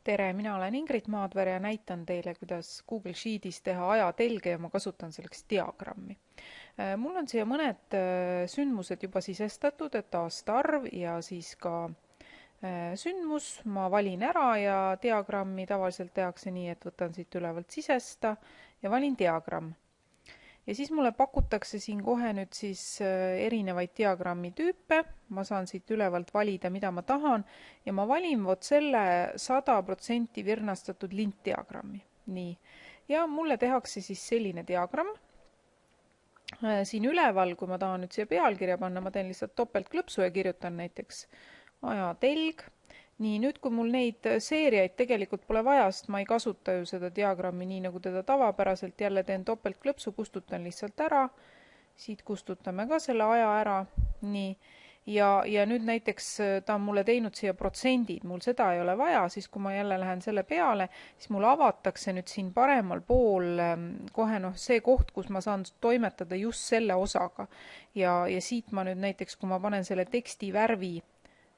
Tere, mina olen Ingrid Maadvere ja näitan teile, kuidas Google Sheetis teha ajatelge ja ma kasutan selleks diagrammi. Mul on siia mõned sündmused juba sisestatud, et aastaarv ja siis ka sündmus. Ma valin ära ja diagrammi tavaliselt tehakse nii, et võtan siit ülevalt sisesta ja valin diagramm. Ja siis mulle pakutakse siin kohe nüüd siis erinevaid diagrammi tüüpe. Ma saan siit ülevalt valida, mida ma tahan ja ma valin vot selle 100% virnastatud lintdiagrammi. Nii. Ja mulle tehakse siis selline diagramm. Siin üleval, kui ma tahan nüüd siia pealkirja panna, ma teen lihtsalt topeltklõpsu ja kirjutan näiteks ajatelg. Nii, nüüd kui mul neid seeriaid tegelikult pole vaja, sest ma ei kasuta ju seda diagrammi nii, nagu teda tavapäraselt, jälle teen topeltklõpsu, kustutan lihtsalt ära, siit kustutame ka selle aja ära, nii, ja nüüd näiteks ta on mulle teinud siia protsendid, mul seda ei ole vaja, siis kui ma jälle lähen selle peale, siis mul avatakse nüüd siin paremal pool kohe see koht, kus ma saan toimetada just selle osaga ja siit ma nüüd näiteks, kui ma panen selle teksti värvi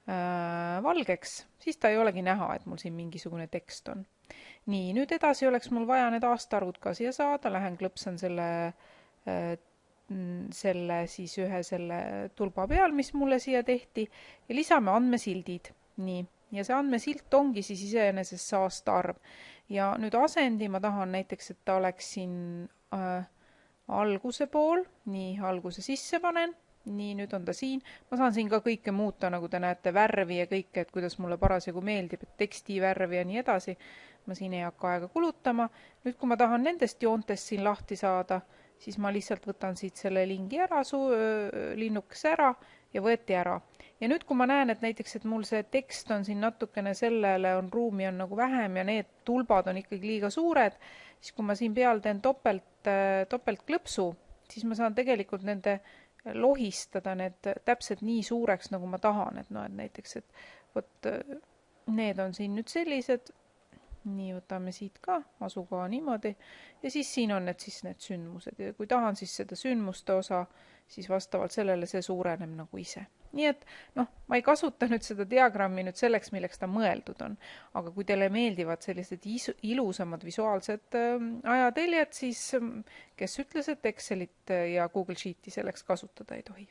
valgeks, siis ta ei olegi näha, et mul siin mingisugune tekst on. Nii, nüüd edasi oleks mul vaja need aastaarvud ka siia saada, lähen klõpsan selle siis ühe selle tulba peal, mis mulle siia tehti ja lisame andmesildid. Nii, ja see andmesilt ongi siis iseenesest see aastaarv. Ja nüüd asendi ma tahan näiteks, et ta oleks siin alguse pool, nii alguse sisse panen. Nii, nüüd on ta siin. Ma saan siin ka kõike muuta, nagu te näete, värvi ja kõike, et kuidas mulle parasjagu meeldib, et teksti värvi ja nii edasi. Ma siin ei hakka aega kulutama. Nüüd, kui ma tahan nendest joontest siin lahti saada, siis ma lihtsalt võtan siit selle lingi ära, linnukese ära ja võeti ära. Ja nüüd, kui ma näen, et näiteks, et mul see tekst on siin natukene sellele on ruumi on nagu vähem ja need tulbad on ikkagi liiga suured, siis kui ma siin peal teen topeltklõpsu, siis ma saan tegelikult nende lohistada need täpselt nii suureks, nagu ma tahan, et näiteks, et võt, need on siin nüüd sellised, nii võtame siit ka asukoha niimoodi ja siis siin on need sündmused ja kui tahan siis seda sündmuste osa, siis vastavalt sellele see suureneb nagu ise. Nii et ma ei kasuta nüüd seda diagrammi nüüd selleks, milleks ta mõeldud on, aga kui teile meeldivad sellised ilusamad visuaalsed ajateljed, siis kes ütles, et Excelit ja Google Sheeti selleks kasutada ei tohi.